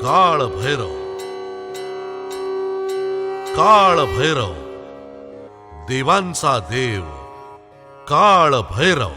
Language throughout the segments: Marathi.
काळ भैरव, काळ भैरव, देवांचा देव काळ भैरव.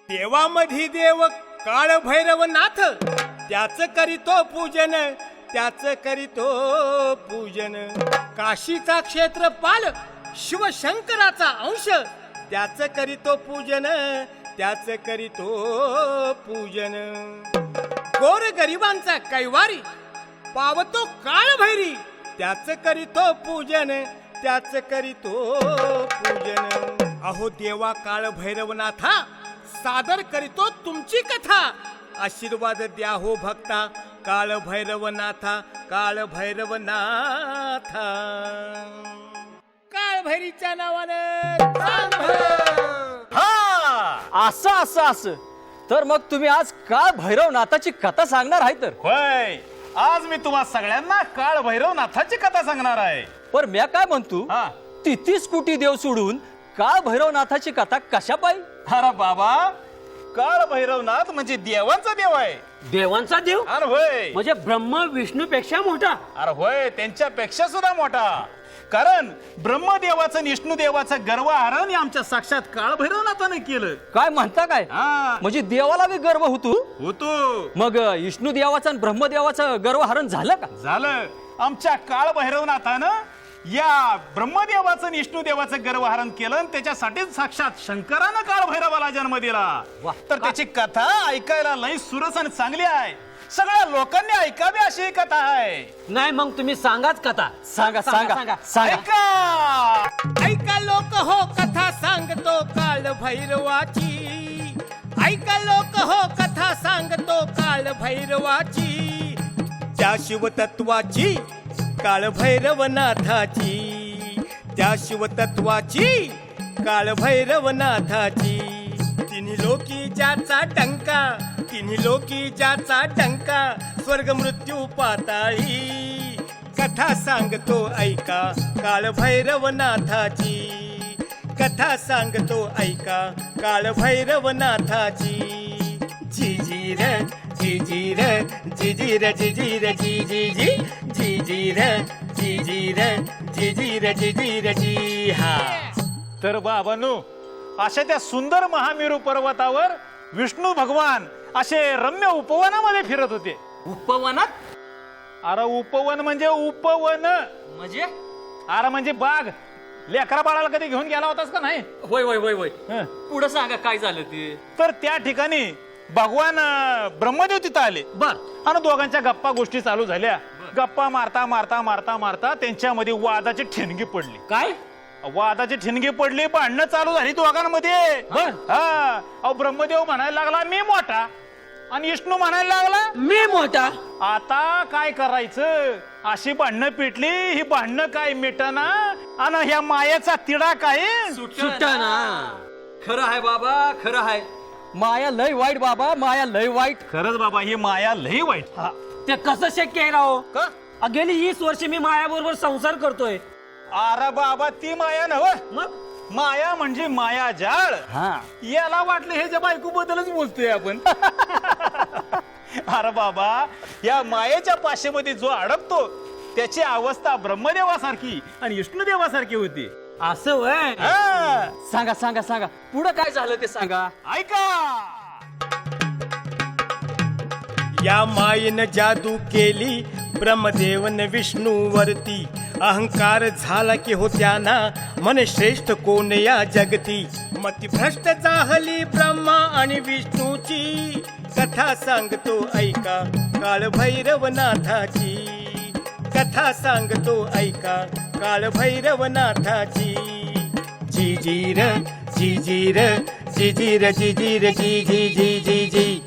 देवामधी देव काळ भैरवनाथ, त्याच करीतो पूजन, त्याच करीतो पूजन. काशीचा क्षेत्रपाल शिवशंकराचा अंश, त्याच करीतो पूजन, त्याच करीतो पूजन. गोर गरिबांचा कैवारी पावतो काळ भैरी, त्याच करीतो पूजन, त्याच करीतो पूजन. अहो देवा काळ भैरवनाथा, सादर करीतो तुमची कथा. आशीर्वाद द्या हो भक्ता, काळ भैरवनाथा, काळ भैरवनाथा. काळ भैरीच्या नावानं असं असं असं तर मग तुम्ही आज काळ भैरवनाथाची कथा सांगणार आहे तर? होय, आज मी तुम्हा सगळ्यांना काळ भैरवनाथाची कथा सांगणार आहे. पर म्या काय म्हणतो, हा. 33 कोटी देव सोडून काळ भैरवनाथाची कथा कशा पाहिजे? अरे बाबा, काळ भैरवनाथ म्हणजे देवांचा देव आहे. देवांचा देव अरे होय, म्हणजे ब्रह्म विष्णू पेक्षा मोठा. अरे होय, त्यांच्यापेक्षा सुद्धा मोठा. कारण ब्रह्मदेवाचं आणि विष्णुदेवाचं गर्वहरण आमच्या साक्षात काळ भैरवनाथाने केलं. काय म्हणता काय? हा, म्हणजे देवाला बी गर्व होतो? होतो. मग विष्णू देवाचा आणि ब्रह्मदेवाचं गर्व हरण झालं का? झालं. आमच्या काळ भैरवनाथानं या ब्रह्मदेवाचं आणि विष्णुदेवाचं गर्वहरण केलं आणि त्याच्यासाठीच साक्षात शंकरानं काळ भैरवाला जन्म दिला. वा. तर त्याची कथा ऐकायला लई सुरस आणि चांगली आहे. सगळ्या लोकांनी ऐकावी अशी ही कथा आहे. नाही मग तुम्ही सांगाच कथा. सांगा सांगा सांगा. ऐका. ऐका लोक हो कथा सांगतो काळ भैरवाची. ऐका लोक हो कथा सांगतो काळ भैरवाची. त्या शिवतत्वाची काळ भैरवनाथाची, त्या शिवतत्वाची काळ भैरवनाथाची. तिन्ही लोकी ज्याचा डंका, तिन्ही लोकी ज्याचा डंका, स्वर्ग मृत्यू पाताळी. कथा सांगतो ऐका काळ भैरवनाथाची, कथा सांगतो ऐका काळ भैरवनाथाची. झिझिर झिझिर झिझिर झिझिर झिझिझी झिझिर झिझिर झिझिर झिझिर झी. हा. तर बाबांनो, अशा त्या सुंदर महामेरू पर्वतावर विष्णू भगवान असे रम्य उपवनामध्ये फिरत होते. उपवनात अरे उपवन म्हणजे उपवन, म्हणजे? अरे म्हणजे बाग. लेकरा बाळाला कधी घेऊन गेला होतास का नाही? होय होय होय होय. हं. पुढे सांगा काय झालं ते. तर त्या ठिकाणी भगवान ब्रह्मदेव तिथं आले बर. आणि दोघांच्या गप्पा गोष्टी चालू झाल्या. गप्पा मारता मारता मारता मारता त्यांच्यामध्ये वादाची ठिणगी पडली. काय? वादाची ठिणगी पडली, भांडणं चालू झाली दोघांमध्ये. बर. हा. अहो, ब्रह्मदेव म्हणायला लागला मी मोठा आणि विष्णू म्हणायला लागला मी मोठा. आता काय करायचं. अशी भांडणं पेटली. ही भांडणं काय मिटना आणि ह्या मायाचा तिडा काय सुट्टा ना. खरं आहे बाबा, खरं आहे. माया लय वाईट बाबा, माया लय वाईट. खरंच बाबा, ही माया लई वाईट. ते कसं शक्य आहे राव? का? गेली 20 वर्ष मी माया बरोबर संसार करतोय. अरे बाबा, ती माया नव. मग माया म्हणजे माया जाळ. हा. याला वाटलं हे ज्या बायको बद्दलच बोलतोय आपण. अरे बाबा, या मायेच्या पाशेमध्ये जो अडकतो त्याची अवस्था ब्रह्मदेवासारखी आणि विष्णुदेवासारखी होती. असं वय. हा. सांगा सांगा सांगा, पुढं काय झालं ते सांगा. ऐका. या मायेनं जादू केली ब्रह्मदेवन विष्णूवरती. अहंकार झाला की होत्याना मन श्रेष्ठ कोण या जगती. मतिभ्रष्ट जाहली ब्रह्मा आणि विष्णूची. कथा सांगतो ऐका काळ भैरवनाथाची, कथा सांगतो ऐका काळ भैरवनाथाची जिजीर जिजीर जिजीर जिजीर जी जी जी जी जी.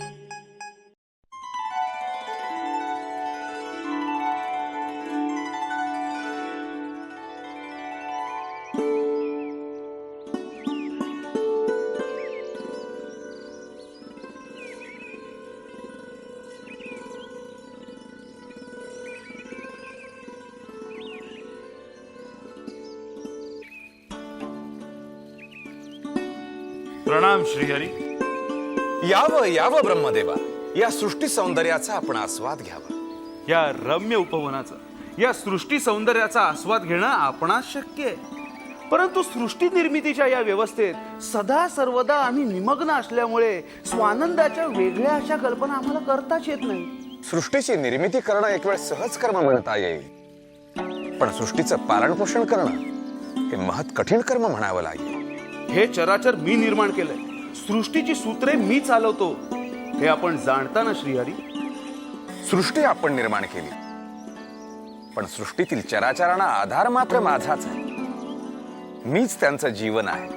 प्रणाम श्रीहरी. यावं यावं ब्रह्मदेवा, या सृष्टी सौंदर्याचा आपण आस्वाद घ्यावा. या रम्य उपवनाचा, या सृष्टी सौंदर्याचा आस्वाद घेणं आपणास शक्य आहे. परंतु सृष्टी निर्मितीच्या या व्यवस्थेत सदा सर्वदा आम्ही निमग्न असल्यामुळे स्वानंदाच्या वेगळ्या अशा कल्पना आम्हाला करताच येत नाही. सृष्टीची निर्मिती करणं एक वेळ सहज कर्म म्हणता येईल, पण सृष्टीचं पालनपोषण करणं हे महत् कठीण कर्म म्हणावं लागेल. हे चराचर मी निर्माण केलंय, सृष्टीची सूत्रे मी चालवतो हे आपण जाणता ना श्रीहरी. सृष्टी आपण निर्माण केली, पण सृष्टीतील चराचरांना आधार मात्र माझाच आहे. मीच त्यांचं जीवन आहे.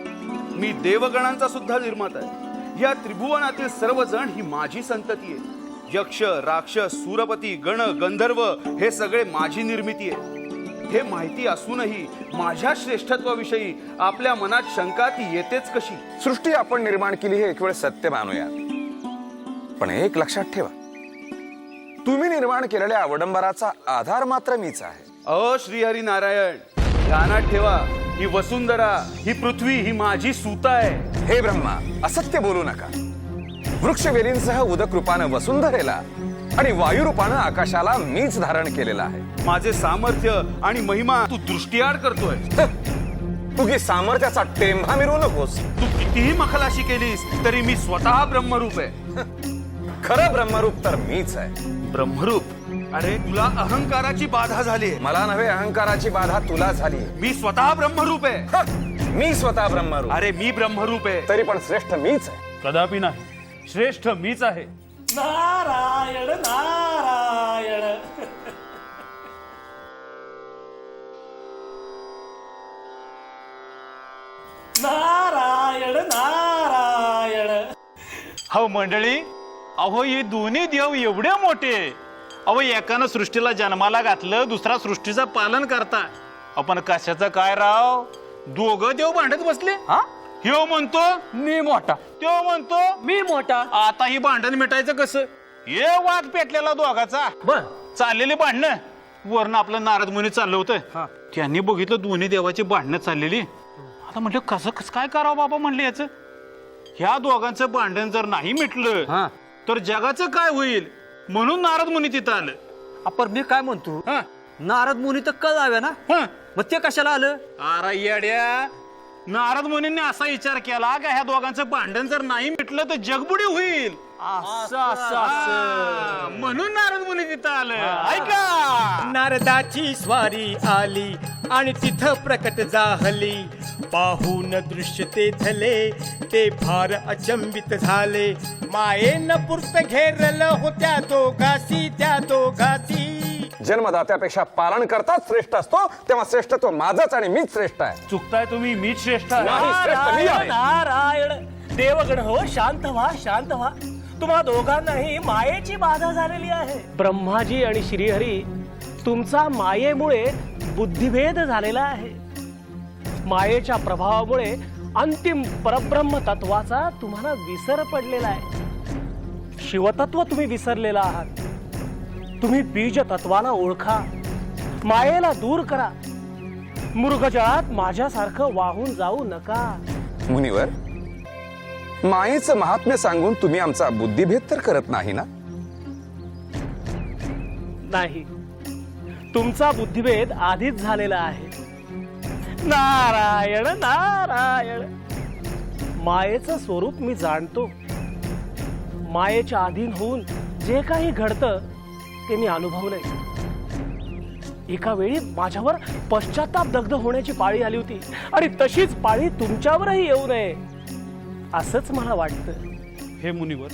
मी देवगणांचा सुद्धा निर्माता आहे. या त्रिभुवनातील सर्वजण ही माझी संतती आहे. यक्ष, राक्षस, सूरपती, गण, गंधर्व हे सगळे माझी निर्मिती आहे. हे माहिती असूनही माझ्या श्रेष्ठत्वाविषयी आपल्या मनात शंका ती येतेच कशी? सृष्टी आपण निर्माण केली हे एक वेळ सत्य मानूया, पण एक लक्षात ठेवा, तुम्ही निर्माण केलेल्या अवडंबराचा आधार मात्र मीच आहे. अ श्रीहरी नारायण, ध्यानात ठेवा, ही वसुंधरा, ही पृथ्वी, ही माझी सूत आहे. हे ब्रह्मा, असत्य बोलू नका. वृक्षवेलींसह उदक रूपानं वसुंधरेला आणि वायू रूपानं आकाशाला मीच धारण केलेला आहे. माझे सामर्थ्य आणि महिमा तू दृष्टिआड करतोय. तुझी सामर्थ्याचा टेंभा मिरवू नकोस. तू कितीही मखलाशी केलीस तरी मी स्वतः ब्रह्मरूप आहे. खरं ब्रह्मरूप तर मीच आहे. ब्रह्मरूप? अरे तुला अहंकाराची बाधा झाली. मला नव्हे, अहंकाराची बाधा तुला झाली. मी स्वतः ब्रह्मरूप आहे. मी स्वतः ब्रह्मरूप. अरे मी ब्रह्मरूप आहे. तरी पण श्रेष्ठ मीच आहे. कदापि नाही, श्रेष्ठ मीच आहे. नारायण नारायण. नारायण नारायण. हो मंडळी, अहो हे दोन्ही देव एवढे मोठे. अहो एकानं सृष्टीला जन्माला घातलं, दुसरा सृष्टीचं पालन करता. आपण कशाचं काय राव, दोघं देव भांडत बसले. ह्यो म्हणतो मी मोठा, तो म्हणतो मी मोठा. आता ही भांडण मिटायचं कसं? हे वाद पेटलेला दोघाचा. बर, चाललेली भांडणं. वरनं आपलं नारद मुनी चाललं होतं. त्यांनी बघितलं दोन्ही देवाची भांडणं चाललेली. आता म्हटलं कसं कसं काय करावं बाबा, म्हणले याचं. ह्या दोघांचं भांडण जर नाही मिटलं तर जगाचं काय होईल, म्हणून नारद मुनी तिथं आलं. आपण मी काय म्हणतो, हा, नारद मुनी तर कळ लाव्या ना, हा. मग ते कशाला आलं? अरे येड्या, नारद मुनींनी असा विचार केला का ह्या दोघांचं भांडण जर नाही मिटलं तर जगबुडी होईल. म्हणून नारद मुनी तिथं आलं. ऐका, नारदाची स्वारी आली आणि तिथं प्रकट झाली. पाहून दृश्य ते झाले, ते फार अचंबित झाले. मायेनं पुरत घेरलं होत्या दोघासी, त्या दोघासी. जन्मदात्यापेक्षा पालन करताच श्रेष्ठ असतो, तेव्हा श्रेष्ठत्व माझंच आणि मीच श्रेष्ठ आहे. चुकताय तुम्ही, मीच श्रेष्ठ आहे. नाही, श्रेष्ठ मी आहे. नारायण. देवगण हो, शांत व्हा, शांत व्हा. तुम्हा दोघांनाही मायेची बाधा झालेली आहे. ब्रह्माजी आणि श्रीहरी, तुमचा मायेमुळे बुद्धिभेद झालेला आहे. मायेच्या प्रभावामुळे अंतिम परब्रह्म तत्वाचा तुम्हाला विसर पडलेला आहे. शिवतत्व तुम्ही विसरलेला आहात. तुम्ही बीज तत्वाला ओळखा, मायेला दूर करा. मृगजळात माझ्यासारखं वाहून जाऊ नका. मुनिवर, मायेचं महात्म्य सांगून तुम्ही आमचा बुद्धिभेद तर करत नाही ना? नाही, तुमचा बुद्धिभेद आधीच झालेला आहे. नारायण नारायण. मायेचं स्वरूप मी जाणतो. मायेच्या अधीन होऊन जे काही घडतं ते मी अनुभवलंय. एका वेळी माझ्यावर पश्चाताप दग्ध होण्याची पाळी आली होती, आणि तशीच पाळी तुमच्यावरही येऊ नये असंच मला वाटतं. हे मुनिवर,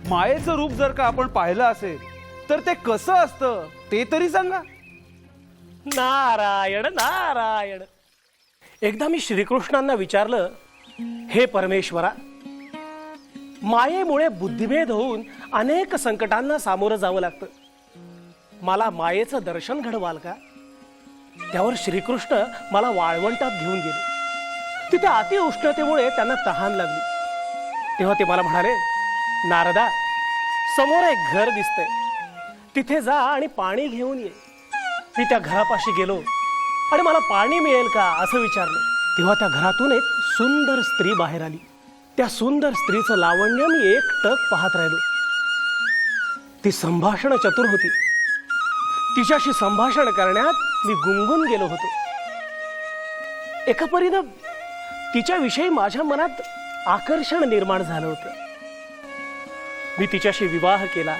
मायेचं रूप जर का आपण पाहिलं असेल तर ते कसं असतं ते तरी सांगा. नारायण नारायण. एकदा मी श्रीकृष्णांना विचारलं, हे परमेश्वरा, मायेमुळे बुद्धिभेद होऊन अनेक संकटांना सामोरं जावं लागतं, मला मायेचं दर्शन घडवाल का? त्यावर श्रीकृष्ण मला वाळवंटात घेऊन गेले. तिथे अति उष्णतेमुळे त्यांना तहान लागली. तेव्हा ते मला म्हणाले, नारदा, समोर एक घर दिसतंय, तिथे जा आणि पाणी घेऊन ये. मी त्या घरापाशी गेलो आणि मला पाणी मिळेल का असं विचारलं. तेव्हा त्या घरातून एक सुंदर स्त्री बाहेर आली. त्या सुंदर स्त्रीचं लावण्य मी एकटक पाहत राहिलो. ती संभाषण चतुर होती. तिच्याशी संभाषण करण्यात मी गुंगून गेलो होतो. एका परीनं तिच्याविषयी माझ्या मनात आकर्षण निर्माण झालं होतं. मी तिच्याशी विवाह केला,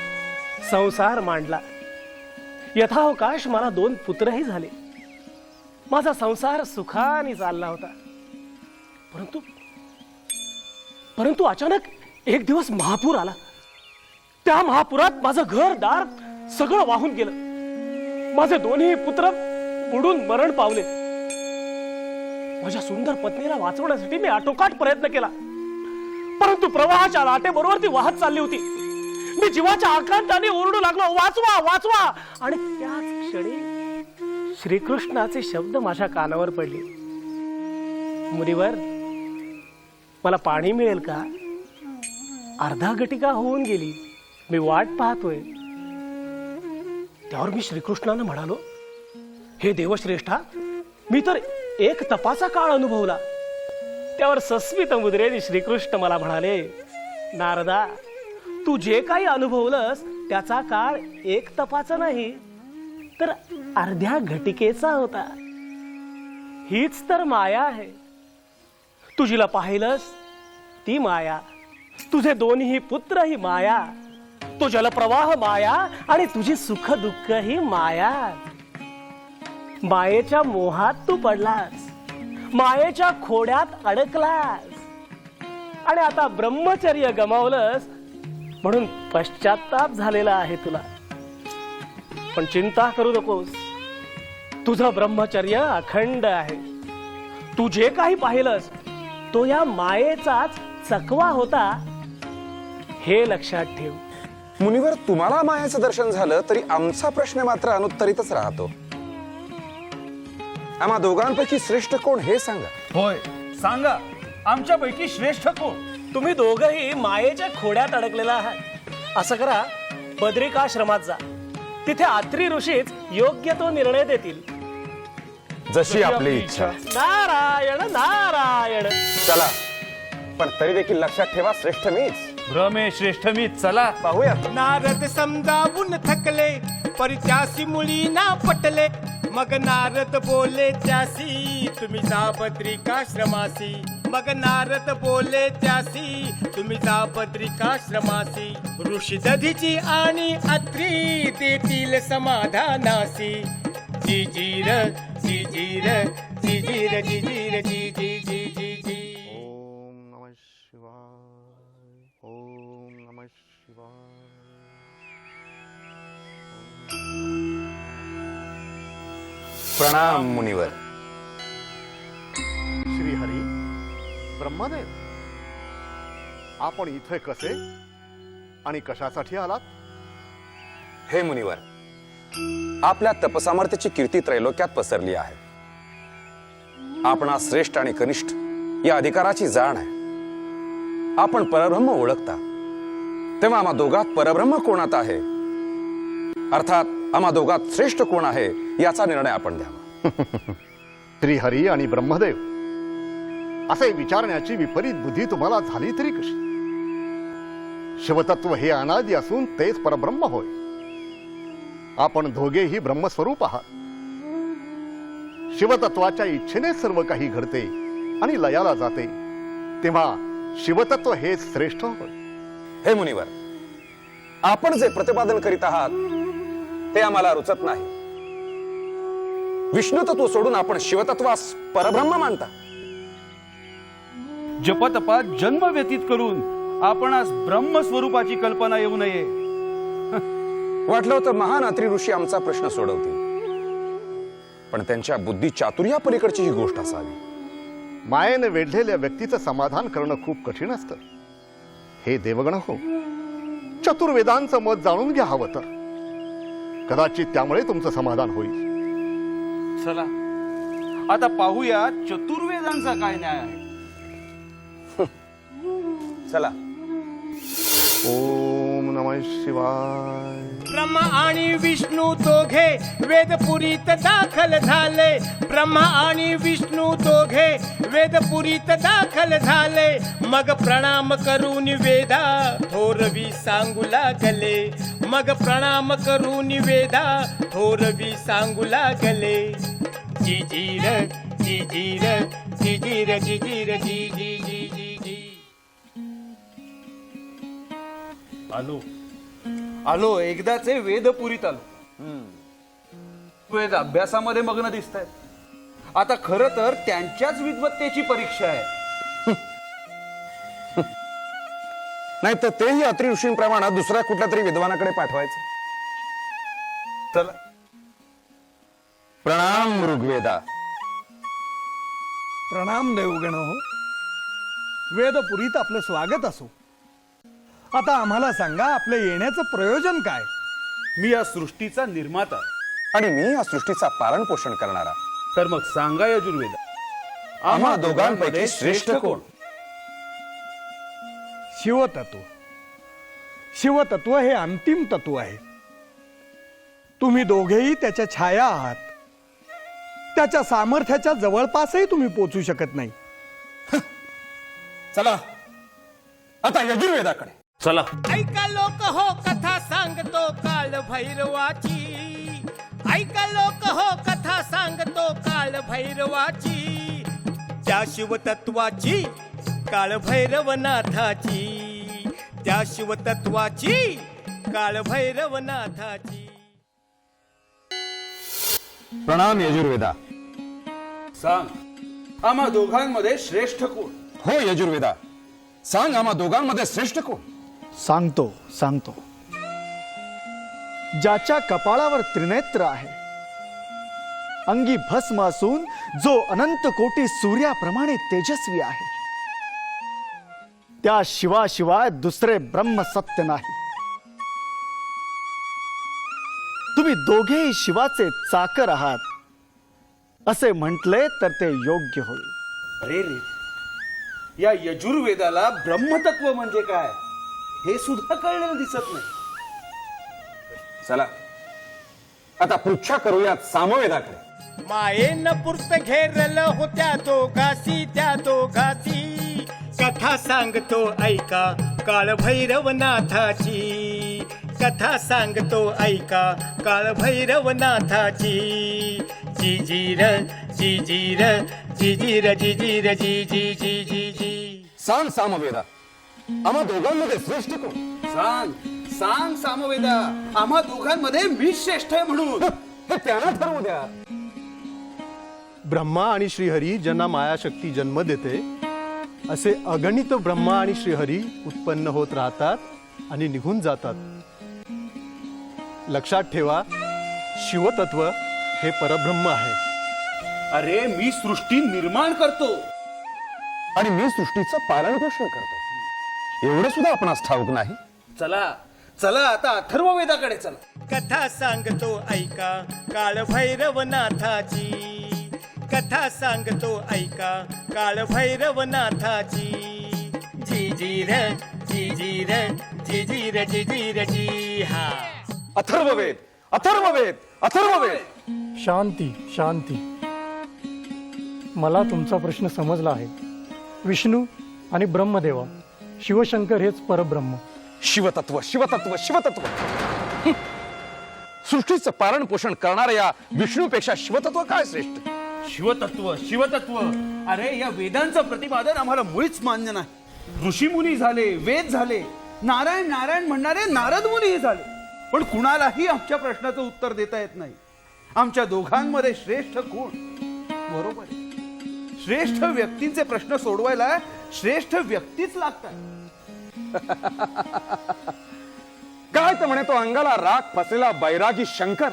संसार मांडला. यथावकाश मला 2 पुत्रही झाले. माझा संसार सुखाने चालला होता. परंतु अचानक एक दिवस महापूर आला. त्या महापुरात माझं घर दार सगळं वाहून गेलं. माझे 2ही पुत्र बुडून मरण पावले. माझ्या सुंदर पत्नीला वाचवण्यासाठी मी आटोकाट प्रयत्न केला, परंतु प्रवाहाच्या लाटेबरोबर ती वाहत चालली होती. मी जीवाच्या आकांताने ओरडू लागलो, वाचवा वाचवा. आणि त्याच क्षणी श्रीकृष्णाचे शब्द माझ्या कानावर पडले, मुनिवर, मला पाणी मिळेल का? अर्धा घटिका होऊन गेली, मी वाट पाहतोय. त्यावर मी श्रीकृष्णांना म्हणालो, हे देवश्रेष्ठा, मी तर एक तपाचा काळ अनुभवला. त्यावर सस्मित मुद्रेने श्रीकृष्ण मला म्हणाले, नारदा, तू जे काही अनुभवलंस त्याचा काळ एक तपाचा नाही, तर अर्ध्या घटिकेचा होता. हीच तर माया आहे. तू जिला पाहिलंस ती माया, तुझे 2ही पुत्र ही माया, तो जलप्रवाह माया आणि तुझी सुख दुःख ही माया. मायेच्या मोहात तू पडलास, मायेच्या खोड्यात अडकलास आणि आता ब्रह्मचर्य गमावलंस म्हणून पश्चाताप झालेला आहे तुला. पण चिंता करू नकोस, तुझं ब्रह्मचर्य अखंड आहे. तू जे काही पाहिलंस तो या मायेचाच चकवा होता, हे लक्षात ठेव. मुनिवर, तुम्हाला मायाचं दर्शन झालं तरी आमचा प्रश्न मात्र अनुत्तरितच राहतो. आम्हा दोघांपैकी श्रेष्ठ कोण हे सांगा. होय, सांगा, आमच्यापैकी श्रेष्ठ कोण? तुम्ही दोघंही मायेच्या खोड्यात अडकलेला आहात. असं करा, बद्रिकाश्रमात जा. तिथे अत्री ऋषीच योग्य तो निर्णय देतील. जशी आपली इच्छा. नारायण नारायण. चला, पण तरी देखील लक्षात ठेवा, श्रेष्ठ मीच. भ्रमे श्रेष्ठ मी, चला पाहूया. नारद समजावून थकले, परित्यासी मुली ना पटले. मग नारद बोले त्यासी, तुम्ही जा बद्रिकाश्रमासी. मग नारद बोले त्यासी, तुम्ही जा बद्रिकाश्रमासी. ऋषी दधीची आणि अत्री देतील समाधानासी. जिजीर जिजीर जिजीर जिजीर जी जी जी जी जी. ओम नमः शिवाय. ओम नमः शिवाय. प्रणाम मुनिवर. श्रीहरी, ब्रह्मदेव, आपण इथे कसे आणि कशासाठी आलात? हे मुनिवर, आपल्या तपसामर्थ्याची कीर्ती त्रैलोक्यात पसरली आहे. आपणा श्रेष्ठ आणि कनिष्ठ या अधिकाराची जाण आहे. आपण परब्रह्म ओळखता, तेव्हा आम्हा दोघात परब्रह्म कोणात आहे, अर्थात आम्हा दोघात श्रेष्ठ कोण आहे याचा निर्णय आपण द्यावा. श्रीहरी आणि ब्रह्मदेव, असे विचारण्याची विपरीत बुद्धी तुम्हाला झाली तरी कशी? शिवतत्व हे अनादि असून तेच परब्रह्म होय. आपण दोघेही ब्रह्मस्वरूप आहात. शिवतत्वाच्या इच्छेने सर्व काही घडते आणि लयाला जाते, तेव्हा शिवतत्व हे श्रेष्ठ होय. हे मुनिवर, आपण जे प्रतिपादन करीत आहात ते आम्हाला रुचत नाही. विष्णू तत्व सोडून आपण शिवतत्वास परब्रह्म मानता. जपतपात जन्म व्यतीत करून आपणास ब्रह्मस्वरूपाची कल्पना येऊ नये. वाटलं होतं महान अत्री ऋषी आमचा प्रश्न सोडवतील. पण त्यांच्या बुद्धी चातुर्या पलीकडची ही गोष्ट असावी. मायेने वेढलेल्या व्यक्तीचं समाधान करणं खूप कठीण असतं. हे देवगण हो, चतुर्वेदांचं मत जाणून घ्या हवं तर. कदाचित त्यामुळे तुमचं समाधान होईल. चला आता पाहूया चतुर्वेदांचा काय न्याय आहे. चला. ओम नमः शिवाय. ब्रह्मा आणि विष्णू दोघे वेदपुरीत दाखल झाले. ब्रह्मा आणि विष्णू दोघे वेदपुरीत दाखल झाले. मग प्रणाम करून वेदा थोरवी सांगू लागले. मग प्रणाम करून वेदा थोरवी सांगू लागले. जिजीर जिजीर जिजीर जिजीर जी जी जी जी जी. आलो आलो एकदाचे वेदपुरीत आलो. वेद अभ्यासामध्ये मग्न दिसत आहेत. आता खर तर त्यांच्याच विद्वत्तेची परीक्षा आहे. नाही तर तेही अत्री ऋषींप्रमाणे दुसऱ्या कुठल्या तरी विद्वानाकडे पाठवायचं. चला. प्रणाम ऋग्वेदा. प्रणाम देवगण हो. वेदपुरीत आपलं स्वागत असो. आता आम्हाला सांगा, आपलं येण्याचं प्रयोजन काय? मी या सृष्टीचा निर्माता आणि मी या सृष्टीचा पालन पोषण करणारा. तर मग सांगा यजुर्वेदा, आम्हा दोघांपैकी श्रेष्ठ कोण? शिवतत्व. शिवतत्व हे अंतिम तत्व आहे. तुम्ही दोघेही त्याच्या छाया आहात. त्याच्या सामर्थ्याच्या जवळपासही तुम्ही पोचू शकत नाही. चला आता यजुर्वेदाकडे. चला. ऐका लोक हो कथा सांगतो काळ भैरवाची. ऐका लोक हो कथा सांगतो काळ भैरवाची. त्या शिवतत्वाची काळ भैरवनाथाची. त्या शिवतत्वाची काळ भैरवनाथाची. प्रणाम यजुर्वेदा. सांग आम्हा दोघांमध्ये श्रेष्ठ कोण? हो यजुर्वेदा, सांग आम्हा दोघांमध्ये श्रेष्ठ कोण? सांगतो सांगतो. ज्याच्या कपाळावर त्रिनेत्र आहे, अंगी भस्म असून जो अनंत कोटी सूर्याप्रमाणे तेजस्वी आहे, त्या शिवाशिवाय दुसरे ब्रह्म सत्य नाही. तुम्ही दोघेही शिवाचे चाकर आहात असे म्हटले तर ते योग्य होईल. अरे रे, या यजुर्वेदाला ब्रह्मतत्व म्हणजे काय हे सुद्धा कळलेलं दिसत नाही. चला आता पृच्छा करूयात सामवेदाकडे. मायेनं पुरत घेरलं होत्या दोघासी. त्या दोघासी कथा सांगतो ऐका काळ भैरवनाथाची. कथा सांगतो ऐका काळ भैरवनाथाची. जिजीर जिजीर जिजीर जिजीर जी जी जी जी जी. सांग सामवेदा, आम्हा दोघांमध्ये श्रेष्ठ कोण? सांग सांग सामवेदा, आम्हा दोघांमध्ये मी श्रेष्ठ आहे म्हणून. हे त्यांना ठरवू द्या. ब्रह्मा आणि श्रीहरी ज्यांना मायाशक्ती जन्म देते, असे अगणित ब्रह्मा आणि श्रीहरी उत्पन्न होत राहतात आणि निघून जातात. लक्षात ठेवा, शिवतत्व हे परब्रह्म आहे. अरे मी सृष्टी निर्माण करतो आणि मी सृष्टीचं पालन पोषण करतो. एवढं सुद्धा आपणास ठाऊक नाही. चला चला आता अथर्ववेदाकडे चला. कथा सांगतो ऐका काळ भैरवनाथाची. कथा सांगतो ऐका काळ भैरवनाथाची. जिजीर जिजीर जिजीर जिजीर जी. हा अथर्ववेद अथर्ववेद अथर्ववेद. शांती शांती. मला तुमचा प्रश्न समजला आहे. विष्णू आणि ब्रह्मदेवा, शिवशंकर हेच परब्रह्म. शिवतत्व शिवतत्व शिवतत्व. सृष्टीचं पालन पोषण करणाऱ्या या विष्णूपेक्षा शिवतत्व काय श्रेष्ठ? शिवतत्व शिवतत्व. अरे या वेदांचं प्रतिपादन आम्हाला मुळीच मान्य नाही. ऋषीमुनी झाले, वेद झाले, नारायण नारायण म्हणणारे नारद मुनीही झाले, पण कुणालाही आमच्या प्रश्नाचं उत्तर देता येत नाही. आमच्या दोघांमध्ये श्रेष्ठ कोण? बरोबर आहे, श्रेष्ठ व्यक्तींचे प्रश्न सोडवायला श्रेष्ठ व्यक्तीच लागतात. काय तर म्हणे तो अंगाला राग फसलेला बैरागी शंकर.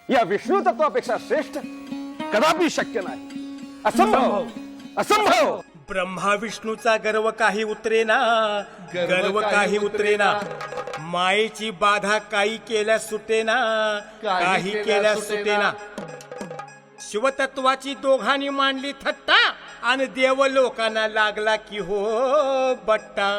या विष्णू तत्वापेक्षा श्रेष्ठ कदापि शक्य नाही. असंभव असंभव. ब्रह्मा विष्णूचा गर्व काही उतरेना, गर्व काही उतरेना. मायेची बाधा काही केल्यास सुटेना, काही केल्यास सुटेना. शिवतत्वाची दोघांनी मांडली थट्टा आणि देव लोकांना लागला की हो बट्टा.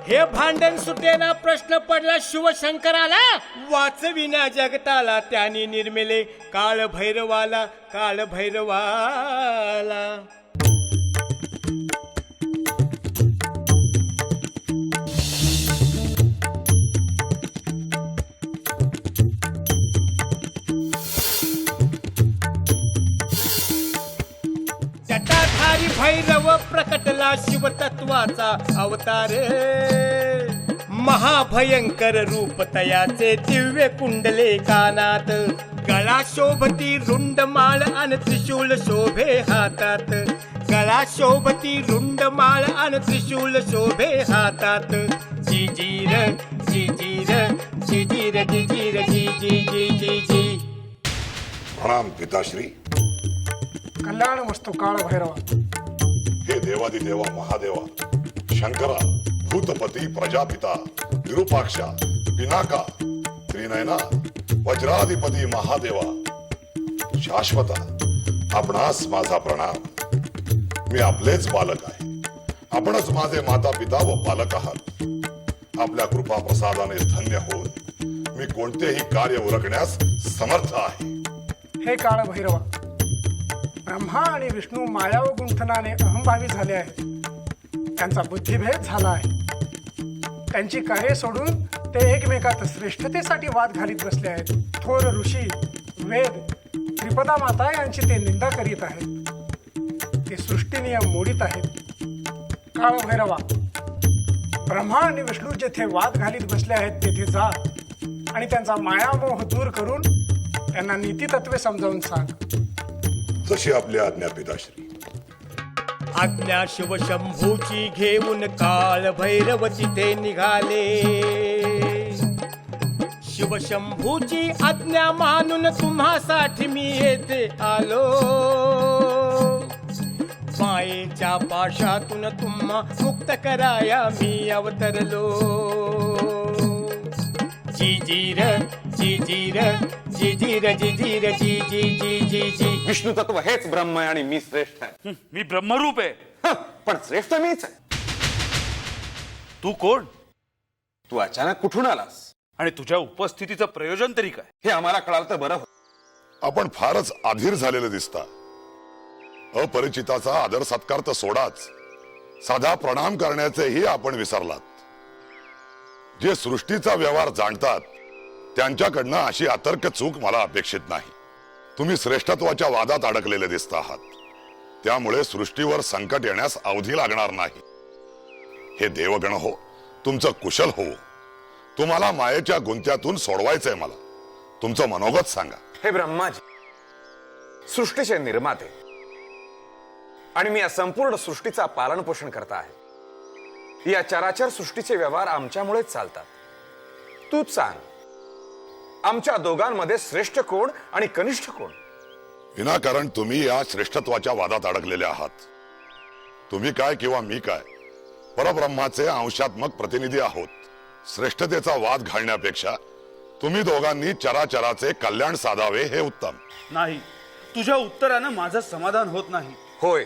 हे भांडण सुटेना, प्रश्न पडला शिवशंकराला. वाचविण्या जगताला त्यांनी निर्मिले काळ भैरवाला, काळ भैरवाला. जटाधारी भैरव प्रकटला शिवतत्वाचा अवतार. महाभयंकर रूप तयाचे दिव्य कुंडले कानात. गळा शोभती रुंड माळ अन त्रिशूल शोभे हातात. गळा शोभती रुंड माळ अन त्रिशूल शोभे हातात. जिजीर जिजीर जिजीर जिजीर जी जी जी जी जी. प्रणाम पिताश्री. कल्याण वस्तू काळ भैरवा. हे देवादिदेवा महादेवा, शंकरा, भूतपती, प्रजापिता, विरूपाक्षा, पिनाका, त्रिनयना, वज्राधिपती महादेवा, शाश्वता, आपणास माझा प्रणाम. मी आपलेच बालक आहे. आपणच माझे माता पिता व पालक आहात. आपल्या कृपा प्रसादाने धन्य होऊन मी कोणतेही कार्य उरकण्यास समर्थ आहे. हे काळ भैरवा, ब्रह्मा आणि विष्णू माया व गुंठनाने अहंभावी झाले आहेत. त्यांचा बुद्धिभेद झाला आहे. त्यांची कार्य सोडून ते एकमेकात श्रेष्ठतेसाठी वाद घालीत बसले आहेत. थोर ऋषी, वेद, त्रिपदा माता यांची ते निंदा करीत आहेत. ते सृष्टीनियम मोडीत आहेत. काळ भैरवा, ब्रह्मा आणि विष्णू जेथे वाद घालीत बसले आहेत तेथे जा आणि त्यांचा मायामोह दूर करून त्यांना नीतितत्वे समजावून सांग. जशी आपली आज्ञा पिताश्री. आज्ञा शिवशंभूची घेऊन काळ भैरव तिथे निघाले. शिवशंभूची आज्ञा मानून तुम्हासाठी मी येथे आलो. मायेच्या पाशातून तुम्हा मुक्त कराया मी अवतरलो. जिजीर जिजीर जिजीर जिजीर जी जी जी जी जी. विष्णू तत्व हेच ब्रह्म आहे आणि मी श्रेष्ठ आहे. मी ब्रह्मरूप आहे. पण श्रेष्ठ मीच आहे. तू कोण तू अचानक कुठून आलास आणि तुझ्या उपस्थितीचं प्रयोजन तरी काय? हे आम्हाला कळालं तर बरं होतं. आपण फारच अधीर झालेले दिसता. अपरिचिताचा आदर सत्कार तर सोडाच, साधा प्रणाम करण्याचेही आपण विसरलात. जे सृष्टीचा व्यवहार जाणतात त्यांच्याकडनं अशी अतर्क चूक मला अपेक्षित नाही. तुम्ही श्रेष्ठत्वाच्या वादात अडकलेले दिसता आहात. त्यामुळे सृष्टीवर संकट येण्यास अवधी लागणार नाही. हे देवगण हो, तुमचं कुशल हो. तुम्हाला मायेच्या गुंत्यातून सोडवायचंय मला. तुमचं मनोगत सांगा. हे ब्रह्माजी, सृष्टीचे निर्माते आणि मी या संपूर्ण सृष्टीचा पालन पोषण करता आहे. या चराचर सृष्टीचे व्यवहार आमच्यामुळेच चालतात. तूच सांग, आमच्या दोघांमध्ये श्रेष्ठ कोण आणि कनिष्ठ कोण? विनाकारण तुम्ही या श्रेष्ठत्वाच्या वादात अडकलेले आहात. तुम्ही काय किंवा मी काय, परब्रह्माचे अंशात्मक प्रतिनिधी आहोत. श्रेष्ठतेचा वाद घालण्यापेक्षा तुम्ही दोघांनी चराचराचे कल्याण साधावे हे उत्तम. नाही, तुझ्या उत्तरानं माझं समाधान होत नाही. होय,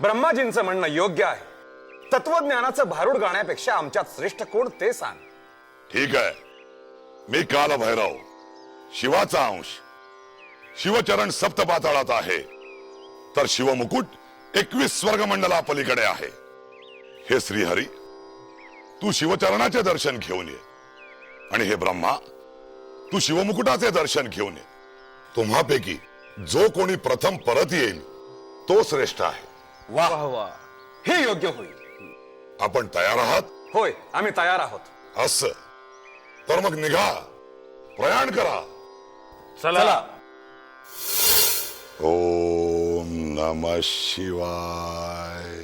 ब्रह्माजींचं म्हणणं योग्य आहे. तत्वज्ञानाचं भारूड गाण्यापेक्षा आमच्यात श्रेष्ठ कोण ते सांग. ठीक आहे, मी काल भैरव, शिवाचा अंश. शिवचरण सप्त पाताळात आहे, तर शिवमुकुट 21 स्वर्गमंडला पलीकडे आहे. हे श्रीहरी, तू शिवचरणाचे दर्शन घेऊन ये. आणि हे ब्रह्मा, तू शिवमुकुटाचे दर्शन घेऊन ये. तुम्हापैकी जो कोणी प्रथम परत येईल तो श्रेष्ठ आहे. वाह वाह, हे योग्य होईल. आपण तयार आहात? होय, आम्ही तयार आहोत. असं तर मग निघा, प्रयाण करा. चला. ओम नमः शिवाय.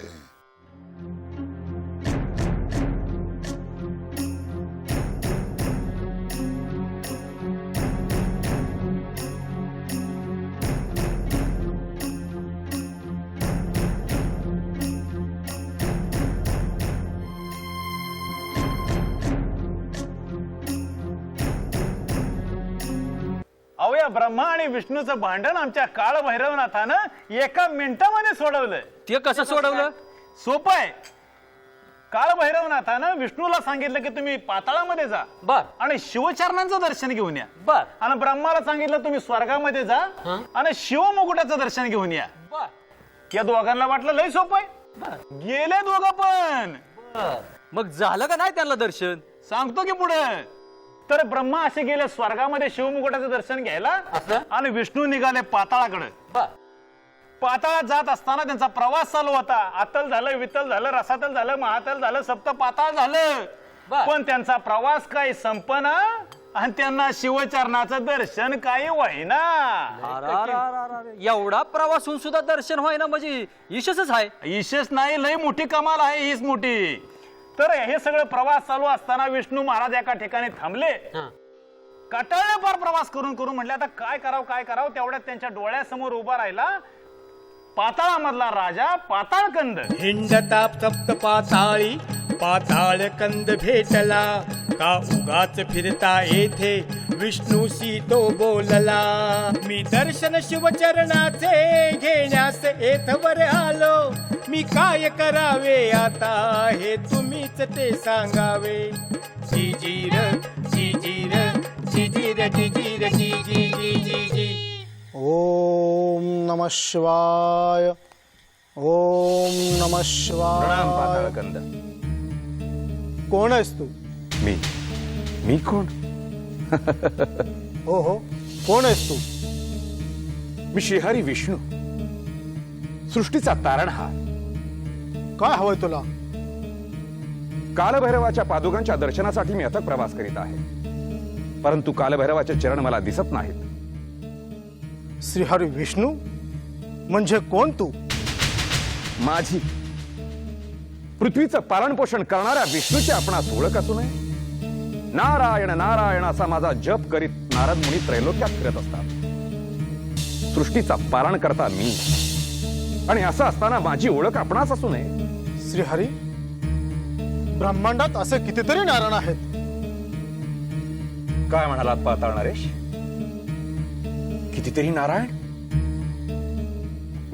ब्रह्मा आणि विष्णूचं भांडण आमच्या काळ भैरवनाथानं एका मिनिटामध्ये सोडवलं. ते कसं सोडवलं? सोपं आहे. काळ भैरवनाथानं विष्णूला सांगितलं की तुम्ही पाताळामध्ये जा बर आणि शिवचरणांचं दर्शन घेऊन या. बर आणि ब्रह्माला सांगितलं तुम्ही स्वर्गामध्ये जा आणि शिवमुकुटाचं दर्शन घेऊन या. बर या दोघांना वाटलं लय सोपं आहे. गेले दोघं पण. मग झालं का नाही त्यांना दर्शन? सांगतो की पुढे. तर ब्रह्मा असे गेले स्वर्गामध्ये शिवमुकुटाचं दर्शन घ्यायला आणि विष्णू निघाले पाताळाकडे. पाताळात जात असताना त्यांचा प्रवास चालू होता. आतल झालं, वितल झालं, रसातल झालं, महातल झालं, सप्त पाताळ झालं. पण त्यांचा प्रवास काही संपना आणि त्यांना शिवचरणाचं दर्शन काही व्हायना. एवढा प्रवास होऊन सुद्धा दर्शन व्हायना म्हणजे यशच आहे. विशेष नाही, लय मोठी कमाल आहे हीच मोठी. तर हे सगळं प्रवास चालू असताना विष्णू महाराज एका ठिकाणी थांबले. कटाळले फार प्रवास करून करून म्हटले आता काय करावं. तेवढ्यात त्यांच्या डोळ्यासमोर उभा राहिला पाताळामधला राजा पाताळकंद. हिंडता सप्त पाताळी पाताळ कंद भेटला. का उगाच फिरता येथे विष्णूशी तो बोलला. मी दर्शन शिवचरणाचे घेण्यास येथवर आलो. मी काय करावे आता हे तुम्हीच ते सांगावे. जिजीर जिजीर जिजीर जिजीर जिजी जी जी. ओम नमः शिवाय. ओम नमः शिवाय. प्रणाम पाताळकंद. कोण आहेस तू? मी कोण? हो हो, कोण आहेस तू? मी श्रीहरी विष्णू, सृष्टीचा तारणहार. काय हवंय तुला? कालभैरवाच्या पादुकांच्या दर्शनासाठी मी अथक प्रवास करीत आहे, परंतु कालभैरवाचे चरण मला दिसत नाहीत. श्रीहरी विष्णू म्हणजे कोण तू? माझी पृथ्वीचं पालन पोषण करणाऱ्या विष्णूची आपणास ओळख असू नये. नारायण नारायण असा माझा जप करीत नारद मुनी त्रैलोक्यात फिरत असतात. सृष्टीचा पालन करता मी, आणि असं असताना माझी ओळख आपणास असू नये. श्रीहरी, ब्रह्मांडात असे कितीतरी नारायण आहेत. काय म्हणालात पाताळ नरेश? कितीतरी नारायण?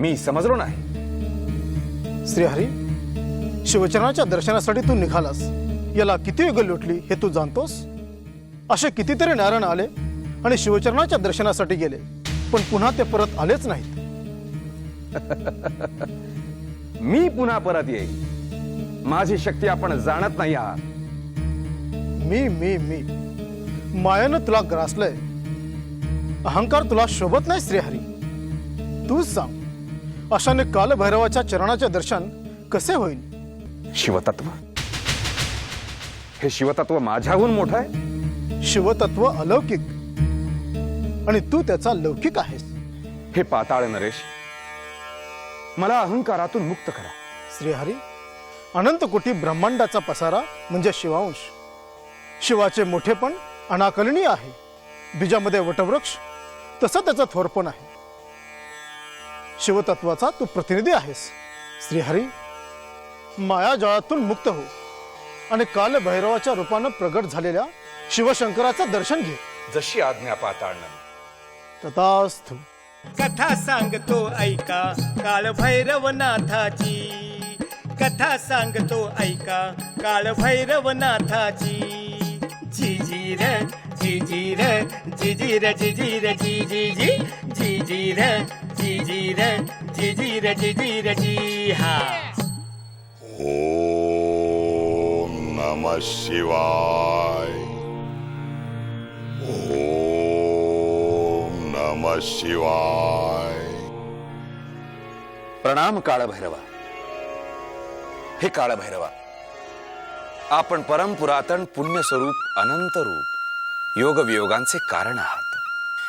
मी समजलो नाही. श्रीहरी, शिवचरणाच्या दर्शनासाठी तू निघालास, याला किती युग लुटली हे तू जाणतोस? असे कितीतरी नारायण आले आणि शिवचरणाच्या दर्शनासाठी गेले, पण पुन्हा ते परत आलेच नाहीत. मी पुन्हा परत येईल. माझी शक्ती आपण जाणत नाही आहात. मी मायानं तुला ग्रासलंय. अहंकार तुला शोभत नाही श्रीहरी. तूच सांग, अशाने कालभैरवाच्या चरणाचे दर्शन कसे होईल? शिवतत्व, हे शिवतत्व माझ्याहून मोठं आहे. शिवतत्व अलौकिक आणि तू त्याचा लौकिक आहेस. हे पाताळ नरेश, मला अहंकारातून मुक्त करा. श्रीहरी, अनंत कोटी ब्रह्मांडाचा पसारा म्हणजे शिवांश. शिवाचे मोठेपण अनाकलनीय आहे. बीजामध्ये वटवृक्ष, तसं त्याचं थोरपण आहे. शिवतत्वाचा तू प्रतिनिधी आहेस. श्रीहरी, मायाजाळातून मुक्त हो आणि कालभैरवाच्या रूपानं प्रगट झालेल्या शिवशंकराचं दर्शन घे. जशी आज्ञा पाताळनं. तथास्तु. कथा सांगतो ऐका काळभैरवनाथाची. कथा सांगतो ऐका काळभैरवनाथाची. जिजीर जिजीर जिजीर जिजीर जी जी जी जिजीर जिजीर जिजीर जिजीर जी. हा. ओम नमः शिवाय. ओम नमः शिवाय. प्रणाम काळभैरवा. हे काळभैरवा, आपण परमपुरातन पुण्यस्वरूप अनंत रूप योगवियोगांचे कारण आहात.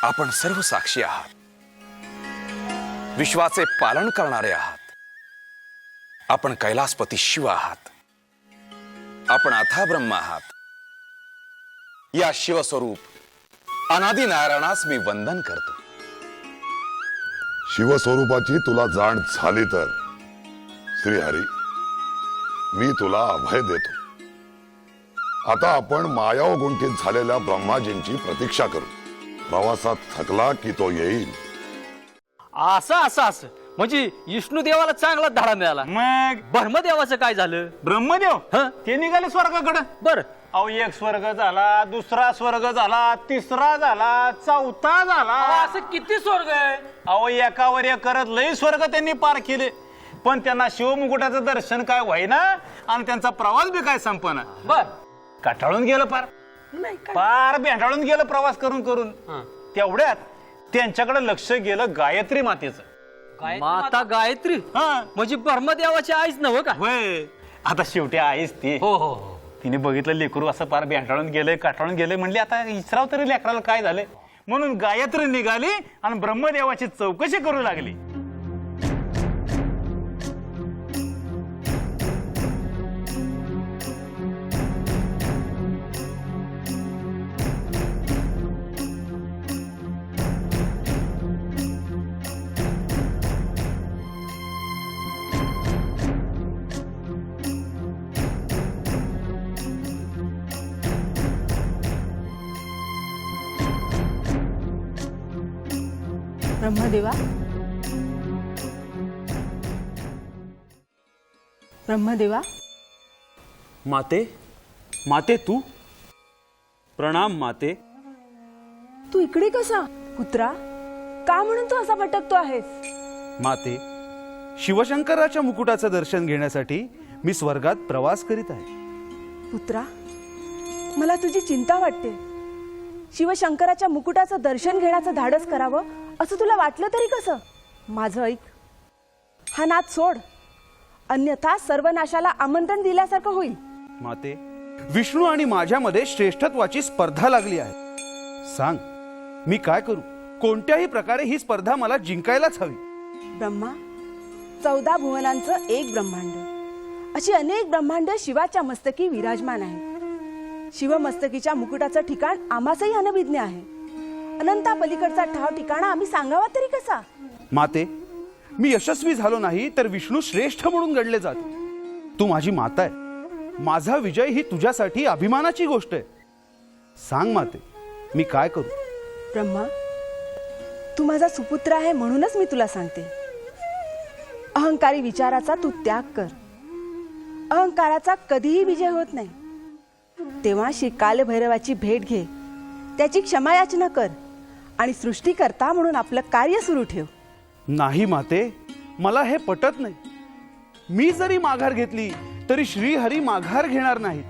आपण सर्व साक्षी आहात. विश्वाचे पालन करणारे आहात. आपण कैलासपती शिव आहात. आपण अथा ब्रह्म आहात. या शिवस्वरूप अनादि नारायणास मी वंदन करतो. शिवस्वरूपाची तुला जाण झाली तर श्रीहरी, मी तुला अभय देतो. आता आपण मायाव गुंठीत झालेल्या ब्रह्माजींची प्रतीक्षा करू. प्रवासात थकला की तो येईल. असं म्हणजे विष्णू देवाला चांगला धडा मिळाला. मग ब्रह्मदेवाचं काय झालं? ब्रह्मदेव हं? ते निघाले स्वर्गाकडे. बर अहो एक स्वर्ग झाला, दुसरा स्वर्ग झाला, तिसरा झाला, चौथा झाला. असं किती स्वर्ग आहे? अहो एकावर एक करत लई स्वर्ग त्यांनी पार केले, पण त्यांना शिवमुकुटाचं दर्शन काय व्हायना आणि त्यांचा प्रवास बी काय संपना. बर कटाळून गेलं पार भेंडाळून गेलं प्रवास करून करून. तेवढ्यात त्यांच्याकडे लक्ष गेलं गायत्री मातेचं. माता गायत्री हा म्हणजे ब्रह्मदेवाची आईच नव्ह का? होय, आता शेवटी आहेच ती. हो हो तिने बघितलं लेकरू असं पार भेंडाळून गेलंय, काटाळून गेलंय, म्हणले आता इचराव तरी लेकराला काय झालंय. म्हणून गायत्री निघाली आणि ब्रह्मदेवाची चौकशी करू लागली. ब्रह्मदेवा, ब्रह्मदेवा, माते, माते तू? प्रणाम माते. तू इकडे कसा पुत्रा? का म्हणून तू असा भटकतो आहेस? माते, शिवशंकराच्या मुकुटाचं दर्शन घेण्यासाठी मी स्वर्गात प्रवास करीत आहे. पुत्रा, मला तुझी चिंता वाटते. शिवशंकराच्या मुकुटाचं दर्शन घेण्याचं धाडस करावं असं तुला वाटलं तरी कसं? माझं ऐक, हा नाद सोड, अन्यथा सर्वनाशाला आमंत्रण दिल्यासारखं होईल. माते, विष्णू आणि माझ्यामध्ये श्रेष्ठत्वाची स्पर्धा लागली आहे. सांग, मी काय करू? कोणत्याही प्रकारे ही स्पर्धा मला जिंकायलाच हवी. ब्रह्मा, 14 भुवनांचं एक ब्रह्मांड, अशी अनेक ब्रह्मांड शिवाच्या मस्तकी विराजमान आहे. शिवमस्तकीच्या मुकुटाचं ठिकाण आम्हासही अनभिज्ञ आहे. अनंता पलीकडचा ठाव ठिकाणा आम्ही सांगावा तरी कसा? माते, मी यशस्वी झालो नाही तर विष्णू श्रेष्ठ म्हणून गणले जाते. तू माझी माता आहे. माझा विजय ही तुझ्यासाठी अभिमानाची गोष्ट आहे. सांग माते, मी काय करू? ब्रह्मा, तू माझा सुपुत्र आहे म्हणूनच मी तुला सांगते, अहंकारी विचाराचा तू त्याग कर. अहंकाराचा कधीही विजय होत नाही. तेव्हा श्री कालभैरवाची भेट घे, त्याची क्षमायाचना कर आणि सृष्टीकर्ता म्हणून आपलं कार्य सुरू ठेव. नाही माते, मला हे पटत नाही. मी जरी माघार घेतली तरी श्रीहरी माघार घेणार नाहीत.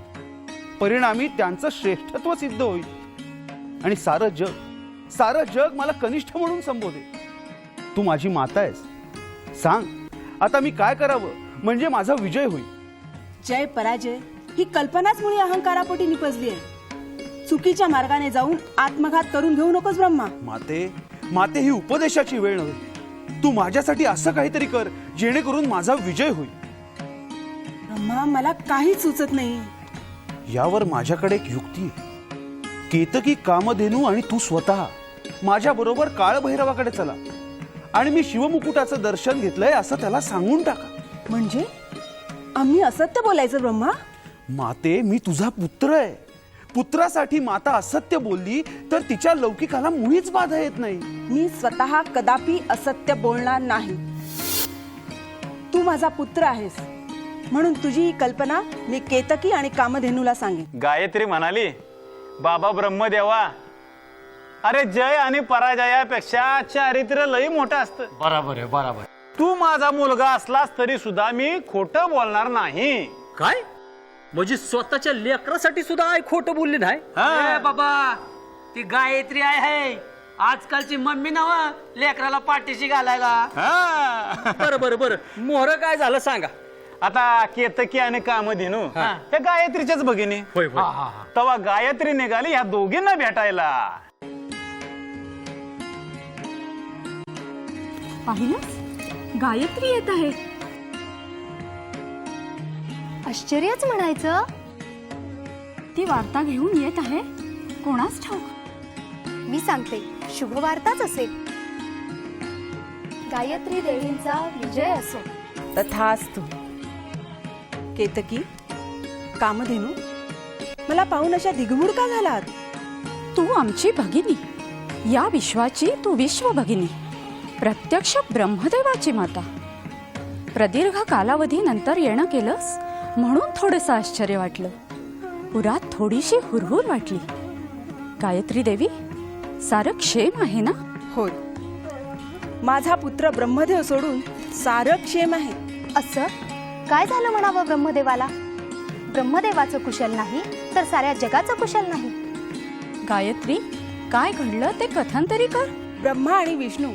परिणामी त्यांचं श्रेष्ठत्व सिद्ध होईल आणि सारं जग मला कनिष्ठ म्हणून संबोधेल. तू माझी माता आहेस. सांग, आता मी काय करावं म्हणजे माझा विजय होईल? जय पराजय ही कल्पनाच मुळी अहंकारापोटी निपजली आहे. चुकीच्या मार्गाने जाऊन आत्मघात करून घेऊ नकोस ब्रह्मा. माते, ही उपदेशाची वेळ नव्हे. तू माझ्यासाठी असं काहीतरी कर जेणेकरून माझा विजय होईल. ब्रह्मा, मला काहीच सुचत नाही. यावर माझ्याकडे एक युक्ती आहे. केतकी, कामधेनू आणि तू स्वतः माझ्या बरोबर काळभैरवाकडे चला आणि मी शिवमुकुटाचं दर्शन घेतलंय असं त्याला सांगून टाका. म्हणजे आम्ही असत्य बोलायचं ब्रह्मा? माते, मी तुझा पुत्र आहे. पुत्रासाठी माता असत्य बोलली तर तिच्या लौकिकाला मुळीच बाधा येत नाही. मी स्वतः कदापि असत्य बोलणार नाही. तू माझा पुत्र आहेस म्हणून तुझी ही कल्पना मी केतकी आणि कामधेनूला सांगेन. गायत्री म्हणाली, बाबा ब्रह्मदेवा, अरे जय आणि पराजयापेक्षा चारित्र्य लई मोठं असतं. बराबर आहे, बराबर. तू माझा मुलगा असलास तरी सुद्धा मी खोटं बोलणार नाही. काय म्हणजे स्वतःच्या लेकरासाठी सुद्धा आई खोटं बोलली नाही? हा. बाबा, ती गायत्री आहे आजकालची मम्मी नव लेकराला पाठीशी घालायला. हा. बरं मोहर काय झालं सांगा. आता केतकी आणि कामधेनू हे गायत्रीच्याच भगिनी. होय. तेव्हा गायत्री निघाली ह्या दोघींना भेटायला. पाहिलंस, गायत्री येत आहे. आश्चर्यच म्हणायचं. ती वार्ता घेऊन येत आहे, कोणास ठाऊक. मी सांगते, शुभवार्ताच असेल. गायत्री देवींचा विजय असो. तथास्तु. केतकी, कामधेनू, मला पाहून अशा दिगमूढ का झालात? तू आमची भगिनी, या विश्वाची तू विश्वभगिनी, प्रत्यक्ष ब्रह्मदेवाची माता. प्रदीर्घ कालावधीनंतर येणं केलंस म्हणून थोडंसं आश्चर्य वाटलं. पुरात थोडीशी हुरहुर वाटली. गायत्री देवी, सारं क्षेम आहे ना? होय, माझा पुत्र ब्रह्मदेव सोडून सारं क्षेम आहे. असं काय झालं म्हणावं ब्रह्मदेवाला? ब्रह्मदेवाचं कुशल नाही तर साऱ्या जगाचं कुशल नाही. गायत्री, काय घडलं ते कथन तरी कर. ब्रह्मा आणि विष्णू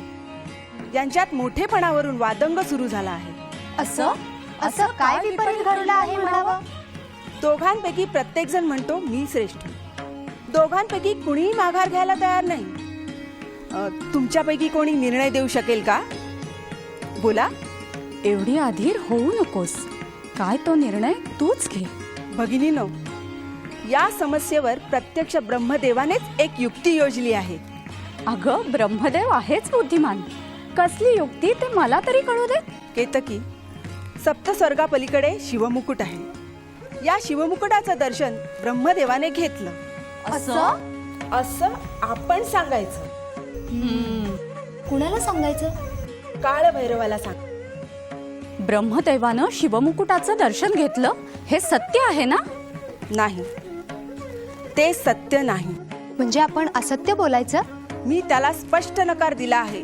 यांच्यात मोठेपणावरून वादंग सुरू झाला आहे. असं असं काय विपरीत घडलं आहे म्हणावं? दोघांपैकी प्रत्येक जण म्हणतो मी श्रेष्ठ. दोघांपैकी कुणीही माघार घ्यायला तयार नाही. तुमच्यापैकी कोणी निर्णय देऊ शकेल का? बोला. एवढी अधीर होऊ नकोस. काय तो निर्णय तूच घे. भगिनीनो, या समस्येवर प्रत्यक्ष ब्रह्मदेवानेच एक युक्ती योजली आहे. अगं, ब्रह्मदेव आहेच बुद्धिमान. कसली युक्ती ते मला तरी कळू दे. केतकी, सप्तस्वर्गापलीकडे शिवमुकुट आहे. या शिवमुकुटाचं दर्शन ब्रह्मदेवाने घेतलं. असं आपण सांगायचं. कुणाला सांगायचं? काळभैरवाला सांग. ब्रह्मदेवानं शिवमुकुटाचं दर्शन घेतलं हे सत्य आहे ना? नाही, ते सत्य नाही. म्हणजे आपण असत्य बोलायचं? मी त्याला स्पष्ट नकार दिला आहे.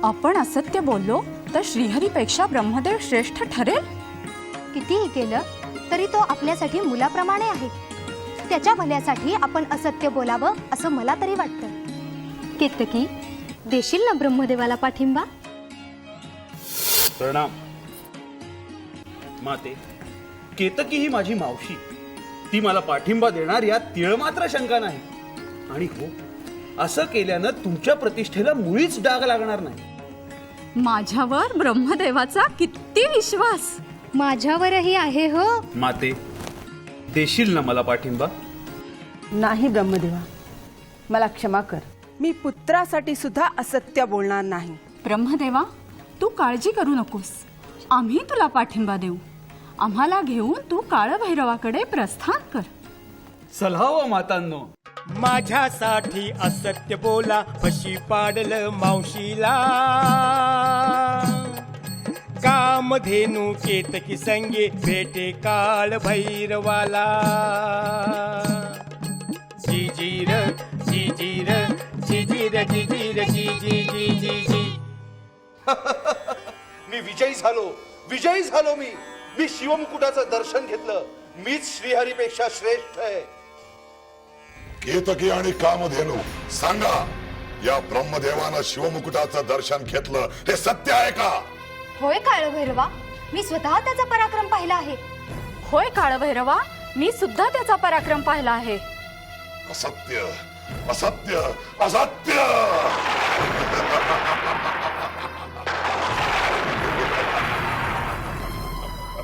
आपण असत्य बोललो तर श्रीहरीपेक्षा ब्रह्मदेव श्रेष्ठ ठरेल. कितीही केलं तरी तो आपल्यासाठी मुलाप्रमाणे आहे. त्याच्या भल्यासाठी आपण असत्य बोलावं असं मला तरी वाटतं. केतकी, देशील ना ब्रह्मदेवाला पाठिंबा? प्रणाम माते. केतकी ही माझी मावशी. ती मला पाठिंबा देणार यात तीळ मात्र शंका नाही. आणि हो, असं केल्यानं तुमच्या प्रतिष्ठेला मुळीच डाग लागणार नाही. माझ्यावर ब्रह्मदेवाचा किती विश्वास. माझ्यावरही आहे हो. माते, देशील ना मला पाठिंबा? नाही ब्रह्मदेवा, मला क्षमा कर. मी पुत्रासाठी सुद्धा असत्य बोलणार नाही. ब्रह्मदेवा, तू काळजी करू नकोस. आम्ही तुला पाठिंबा देऊ. आम्हाला घेऊन तू काळभैरवाकडे प्रस्थान कर. चला हो मातांनो. माझ्यासाठी असत्य बोला, फशी पाडलं मावशीला. कामधेनू केतकी संगे भेटे काळ भैरवाला. जिजीर जिजीर जिजीर जिजीर जी जी जी जी जी. मी विजयी झालो. मी शिवमुकुटाचं दर्शन घेतलं. मीच श्रीहरीपेक्षा श्रेष्ठ आहे. केतकी आणि कामधेनू, सांगा, या ब्रह्मदेवानं शिवमुकुटाचं दर्शन घेतलं हे सत्य आहे का? होय काळभैरवा, मी स्वतः त्याचा पराक्रम पाहिला आहे. होय काळभैरवा, मी सुद्धा त्याचा पराक्रम पाहिला आहे. असत्य, असत्य, असत्य.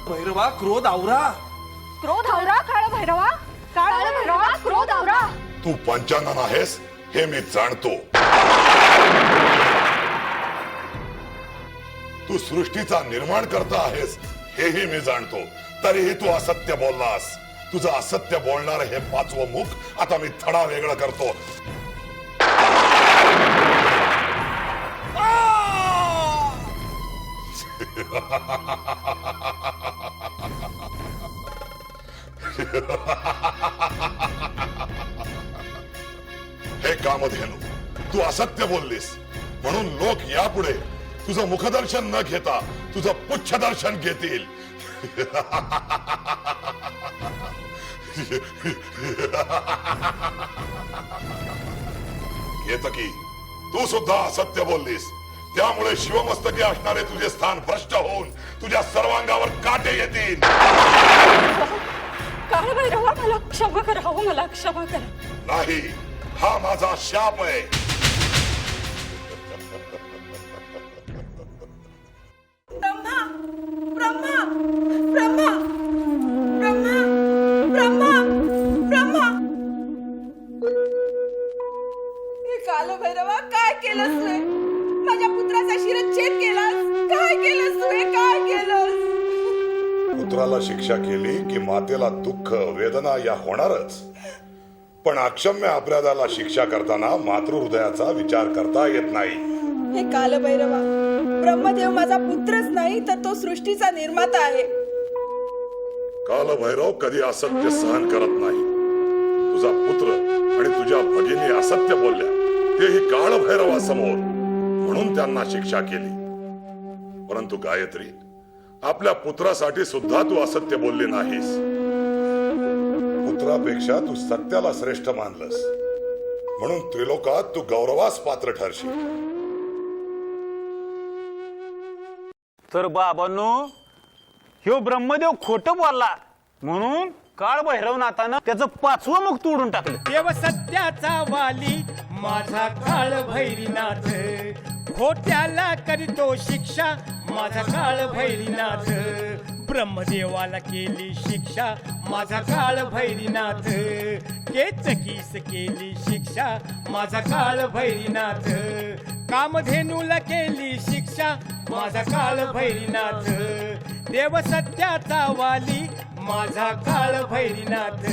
भैरवा, क्रोध आवरा. क्रोध आवरा काळभैरवा. काळभैरवा, क्रोध आवरा. तू पंचानन आहेस हे मी जाणतो. तू सृष्टीचा निर्माण करता आहेस हेही मी जाणतो. तरीही तू असत्य बोललास. तुझं असत्य बोलणार हे 5वं मुख आता मी थडा वेगळं करतो. हे कामधेनू, तू असत्य बोललीस म्हणून लोक यापुढे तुझं मुखदर्शन न घेता तुझं पुच्छ दर्शन घेतील. केतकी, तू सुद्धा असत्य बोललीस. त्यामुळे शिवमस्तकी असणारे तुझे स्थान भ्रष्ट होऊन तुझ्या सर्वांगावर काटे येतील. काळभैरवा, मला क्षमा करा. हो, मला क्षमा करा. नाही, हा माझा शाप आहे. ब्रह्मा, ब्रह्मा, ब्रह्मा, ब्रह्मा, ब्रह्मा, ब्रह्मा. हे काळभैरवा, काय केलंस रे? माझ्या पुत्राचा शिरच्छेद केलास. काय केलंस रे? काय केलंस? पुत्राला शिक्षा केली की मातेला दुःख वेदना या होणारच. पण अक्षम्य अपराधाला शिक्षा करताना मातृहृदयाचा विचार करता येत नाही. हे कालभैरवा, ब्रह्मदेव माझा पुत्रच नाही तर तो सृष्टीचा निर्माता आहे. कालभैरव कधी असत्य सहन करत नाही. तुझा पुत्र आणि तुझ्या भगिनी असत्य बोलल्या, तेही कालभैरवासमोर, म्हणून त्यांना शिक्षा केली. परंतु गायत्री, आपल्या पुत्रासाठी सुद्धा तू असत्य बोलली नाहीस. पुत्रापेक्षा तू सत्याला श्रेष्ठ मानलंस, म्हणून त्रिलोकात तू गौरवास पात्र ठरशील. तर बाबांनो, ह्यो ब्रह्मदेव खोटं बोलला म्हणून काळ भैरवनाथानं त्याचं 5वं मुख तोडून टाकलं. देव सत्याचा वाली माझा काळ भैरीनाथ, खोट्याला करीतो शिक्षा माझा काळ भैरीनाथ. ब्रह्मदेवाला केली शिक्षा माझा काळ भैरीनाथ, केतकीस केली शिक्षा माझा काळ भैरीनाथ. कामधेनूला केली शिक्षा माझा काळ भैरीनाथ. देव सत्याचा वाली माझा काळ भैरीनाथ.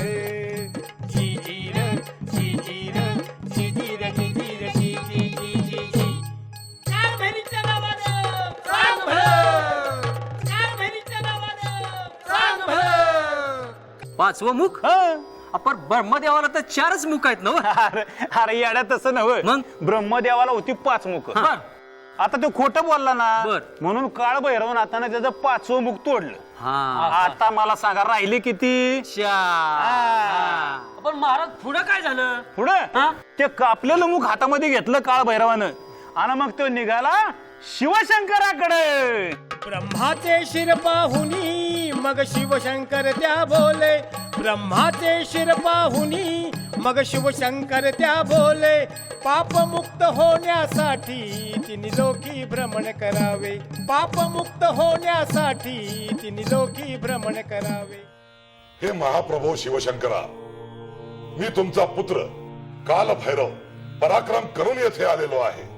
झिझिर झिझिर झिझिर झिझिर झि झि झि झि झि. काळ भैरीच्या नावानं सांग भलं, काळ भैरीच्या नावानं सांग भलं. 5वं मुख? आपण ब्रह्मदेवाला तर 4च मुख आहेत ना. अरे येड्या तसं नव्हे. मग? ब्रह्मदेवाला होती 5 मुख. आता तो खोटं बोलला ना, म्हणून काळ भैरवनाथानं त्याचं 5वं मुख तोडलं. आता मला सांगा, राहिले किती? 4. पण महाराज पुढं काय झालं? पुढं ते कापलेलं मुख हातामध्ये घेतलं काळ भैरवानं, आणि मग तो निघाला शिवशंकराकडे. ब्रह्माचे शिर पाहुनी मग शिवशंकर त्या बोले. ब्रह्माचे शिर पाहुनी मग शिवशंकर त्या बोले. पापमुक्त होण्यासाठी तिने लोकी भ्रमण करावे. पापमुक्त होण्यासाठी तिने लोकी भ्रमण करावे. हे महाप्रभू शिवशंकरा, मी तुमचा पुत्र कालभैरव पराक्रम करून येथे आलेलो आहे.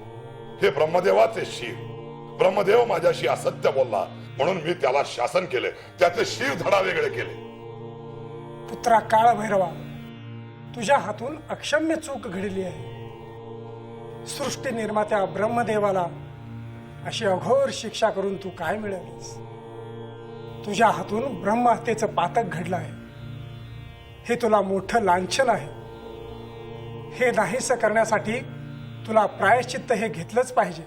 हे ब्रह्मदेवाचे शिर. ब्रह्मदेव माझ्याशी असत्य बोलला, म्हणून मी त्याला शासन केले, त्याचे शिर धडा वेगळे केले. पुत्रा काळ भैरवा, तुझ्या हातून अक्षम्य चूक घडली आहे. सृष्टी निर्मात्या ब्रह्मदेवाला अशी अघोर शिक्षा करून तू काय मिळवलीस? तुझ्या हातून ब्रह्महत्येचं पातक घडलं आहे. हे तुला मोठं लांछन आहे. हे नाहीसं करण्यासाठी तुला प्रायश्चित्त हे घेतलंच पाहिजे.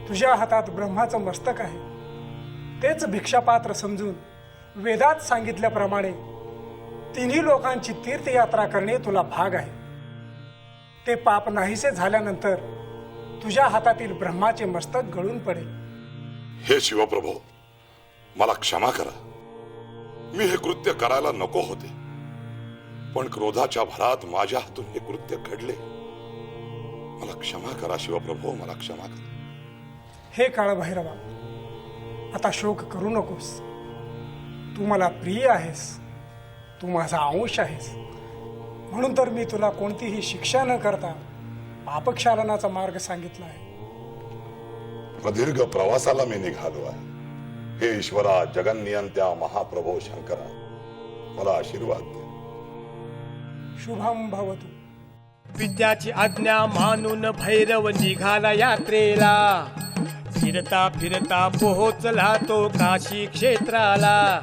तुझ्या हातात ब्रह्माचं मस्तक आहे. तेच भिक्षापात्र समजून वेदात सांगितल्याप्रमाणे तिन्ही लोकांची तीर्थयात्रा करणे तुला भाग आहे. ते पाप नाहीसे झाल्यानंतर तुझ्या हातातील ब्रह्माचे मस्तक गळून पडेल. हे शिवप्रभो, मला क्षमा करा. मी हे कृत्य करायला नको होते, पण क्रोधाच्या भरात माझ्या हातून हे कृत्य घडले. मला क्षमा करा शिवप्रभो, मला क्षमा करा. हे काळभैरवा, आता शोक करू नकोस. तू मला प्रिय आहेस, तू माझा अंश आहेस, म्हणून तर मी तुला कोणतीही शिक्षा न करता पापक्षालनाचा मार्ग सांगितला आहे. प्रदीर्घ प्रवासाला मी निघालो आहे. हे ईश्वरा, जगन्नियंत्या महाप्रभो शंकरा, मला आशीर्वाद दे. शुभम भवतु. विद्याची आज्ञा मानून भैरव निघाला यात्रेला. फिरता फिरता पोहोचला तो काशी क्षेत्राला.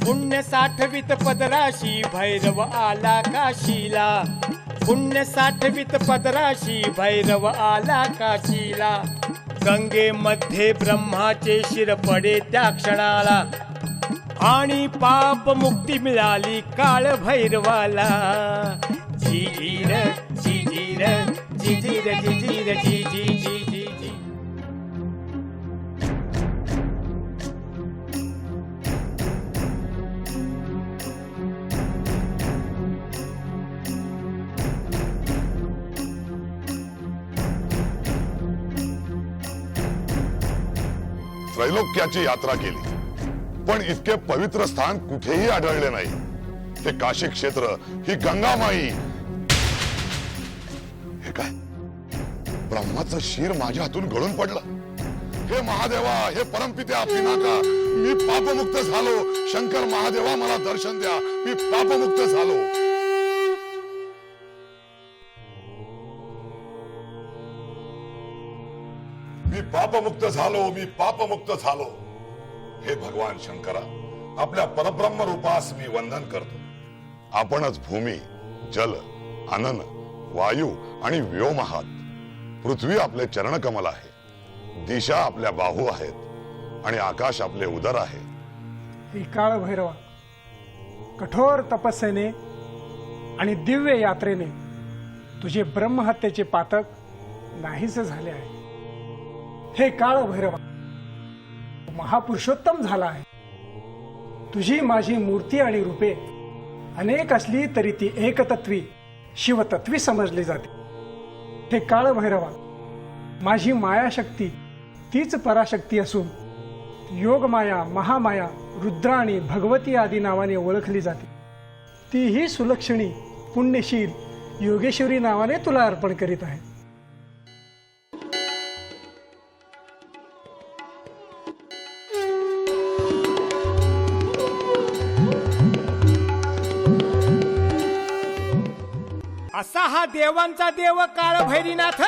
पुण्य साठवित पदराशी भैरव आला काशीला. पुण्य साठवित पदराशी भैरव आला काशीला. गंगेमध्ये ब्रह्माचे शिर पडे त्या क्षणाला. आणि पाप मुक्ती मिळाली काळ भैरवाला. झिझिर झिझिर झिझिर झिझिर झि झि झि झि झि. त्रैलोक्याची यात्रा केली, पण इतके पवित्र स्थान कुठेही आढळले नाही. हे काशी क्षेत्र, ही गंगामाई. हे काय, ब्रह्माचं शिर माझ्या हातून गळून पडलं. हे महादेवा, हे परमपित्या पिनाका, मी पापमुक्त झालो. शंकर महादेवा, मला दर्शन द्या, मी पापमुक्त झालो. मी पापमुक्त झालो, मी पापमुक्त झालो. हे भगवान शंकरा, आपल्या परब्रह्म रूपास मी वंदन करतो. आपणच भूमी, जल, अनन, वायू आणि व्योम आहात. पृथ्वी आपले चरणकमल आहे, दिशा आपल्या बाहू आहेत आणि आकाश आपले उदर आहे. ही काळ भैरवा, कठोर तपस्येने आणि दिव्य यात्रेने तुझे ब्रह्महत्येचे पातक नाहीसे झाले आहे. हे काळ भैरवा, महापुरुषोत्तम झाला आहे. तुझी माझी मूर्ती आणि रूपे अनेक असली तरी ती एकतत्वी शिवतत्वी समजली जाते. हे काळ भैरवा, माझी मायाशक्ती तीच पराशक्ती असून योगमाया, महामाया, रुद्राणी, भगवती आदी नावाने ओळखली जाते. तीही सुलक्षणी, पुण्यशील, योगेश्वरी नावाने तुला अर्पण करीत आहे. असा हा देवांचा देव काळ भैरीनाथ,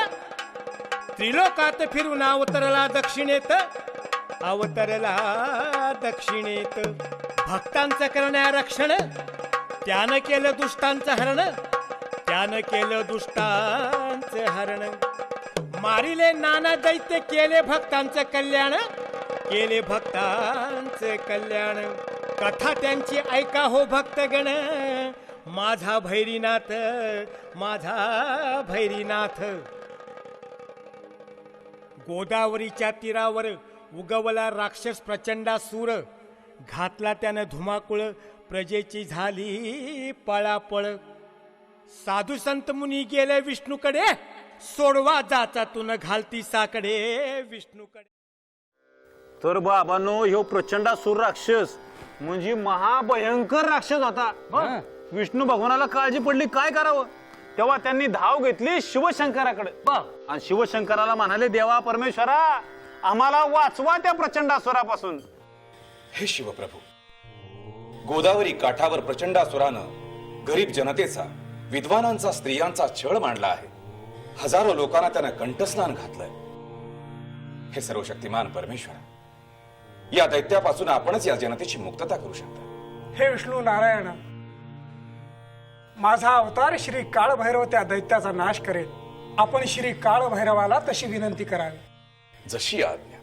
त्रिलोकात फिरून अवतरला दक्षिणेत, अवतरला दक्षिणेत. भक्तांचं करण्या रक्षण, त्यानं केलं दुष्टांचं हरण, त्यानं केलं दुष्टांचं हरण. मारिले नाना दैत्य, केले भक्तांचं कल्याण, केले भक्तांचं कल्याण. कथा त्यांची ऐका हो भक्तगण, माझा भैरीनाथ, माझा भैरीनाथ. गोदावरीच्या तीरावर उगवला राक्षस प्रचंडासूर, घातला त्यानं धुमाकूळ, प्रजेची झाली पळापळ. साधू संत मुनी गेले विष्णूकडे, सोडवा जाचातून घालती साकडे विष्णूकडे. तर बाबांनो, ह्यो प्रचंडासूर राक्षस म्हणजे महाभयंकर राक्षस होता. विष्णू भगवानाला काळजी पडली काय करावं, तेव्हा त्यांनी धाव घेतली शिवशंकराकडे आणि शिवशंकराला म्हणाले, देवा परमेश्वरा, आम्हाला वाचवा त्या प्रचंडासुरापासून. हे शिवप्रभू, गोदावरी काठावर प्रचंडासुरानं गरीब जनतेचा, विद्वानांचा, स्त्रियांचा छळ मांडला आहे. हजारो लोकांना त्यानं कंठस्नान घातलंय. हे सर्वशक्तिमान परमेश्वरा, या दैत्यापासून आपणच या जनतेची मुक्तता करू शकता. हे विष्णू नारायण, माझा अवतार श्री काळभैरव त्या दैत्याचा नाश करेल. आपण श्री काळभैरवाला तशी विनंती करावी. जशी आज्ञा.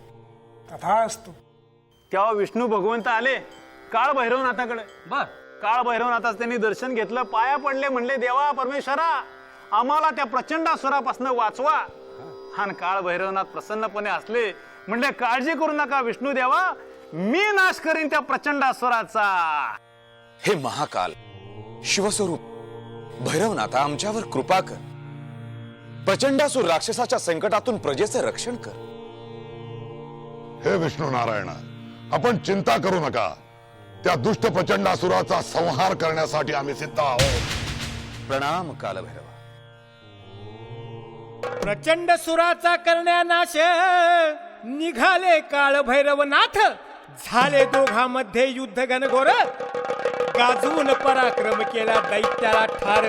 तथास्तु. तेव्हा विष्णू भगवंत आले काळ भैरवनाथाकडे. काळ भैरवनाथाच त्यांनी दर्शन घेतलं, पाया पडले, म्हणले, देवा परमेश्वरा, आम्हाला त्या प्रचंडासुरापासून वाचवा. आणि काळ भैरवनाथ प्रसन्नपणे असले, म्हणले, काळजी करू नका विष्णू देवा, मी नाश करीन त्या प्रचंडासुराचा. हे महाकाल शिवस्वरूप भैरवनाथा, आमच्यावर कृपा कर. प्रचंडासूर राक्षसाच्या संकटातून प्रजेचे रक्षण कर. हे विष्णू नारायण, आपण चिंता करू नका. त्या दुष्ट प्रचंडासुराचा संहार करण्यासाठी आम्ही सिद्ध आहोत. प्रणाम कालभैरवा. प्रचंड सुराचा करण्या नाश, निघाले काळ भैरवनाथ. झाले दोघांमध्ये युद्ध घनघोर, गाजवून पराक्रम केला दैत्याला ठार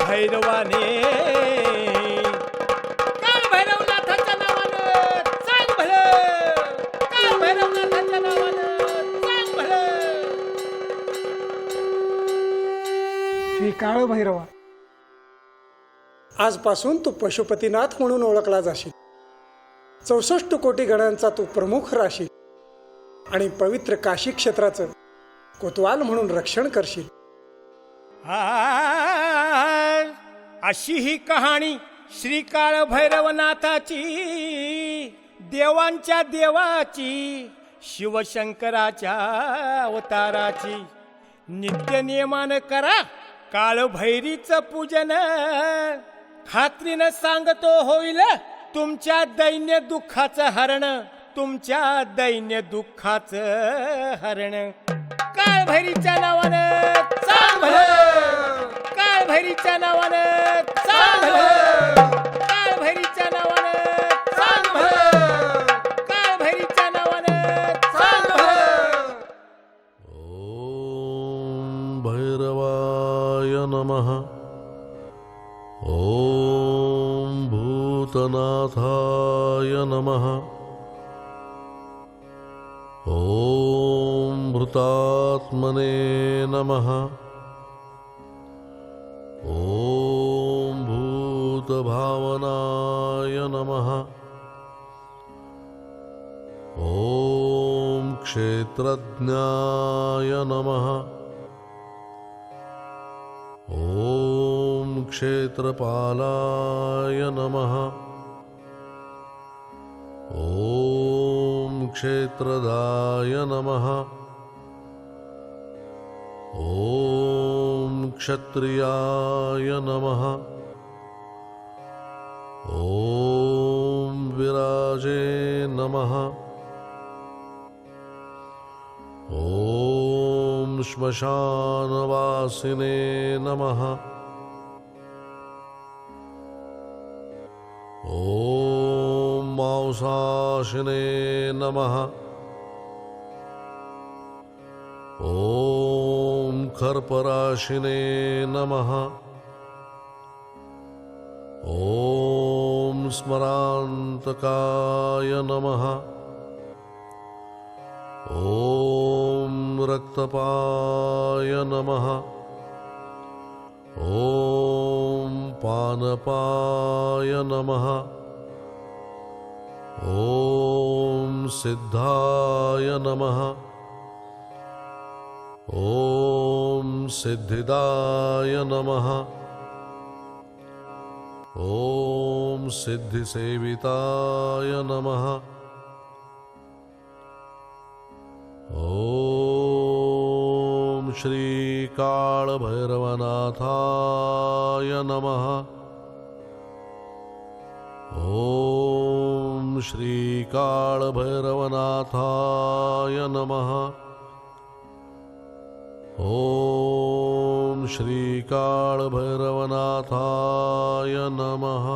भैरवाने. काळ भैरवनाथाच्या नावानं चांग भलं, काळ भैरवनाथाच्या नावानं चांग भलं. श्री काळभैरवा, आजपासून तू पशुपतीनाथ म्हणून ओळखला जाशील. 64 कोटी गणांचा तू प्रमुख राशील आणि पवित्र काशी क्षेत्राचं कोतवाल म्हणून रक्षण करशील. अशी ही कहाणी श्री काळ भैरवनाथाची, देवांच्या देवाची, शिवशंकराच्या अवताराची. नित्य नियमानं करा काळभैरीचं पूजन, खात्रीनं सांगतो होईल तुमच्या दैन्य दुःखाचं हरण, तुमच्या दैन्य दुःखाचं हरण. काळभैरीच्या नावानं चांग भलं, काळभैरीच्या नावानं चांग भलं, काळभैरीच्या नावानं चांग भलं, काळभैरीच्या नावानं चांग भलं. ओम भैरवाय नमः. ओम भूतनाथाय नमः ॐ भृतात्मने नमः ॐ भूतभावनाय नमः ॐ क्षेत्रज्ञाय नमः ॐ क्षेत्रपालाय नमः ॐ क्षेत्रदाय नमः ॐ क्षत्रियाय नमः ॐ विराजे नमः ॐ श्मशानवासिने नमः ॐ मांसाशिने नमः ॐ खर्पराशिने नमः ॐ स्मरान्तकाय नमः ॐ रक्तपाय नमः ॐ पानपाय नमः ॐ सिद्धाय नमः ॐ सिद्धिदाय नमः ॐ सिद्धिसेविताय नमः ॐ श्रीकालभैरवनाथाय नमः ॐ श्रीकालभैरवनाथाय नमः ॐ श्रीकालभैरवनाथाय नमः।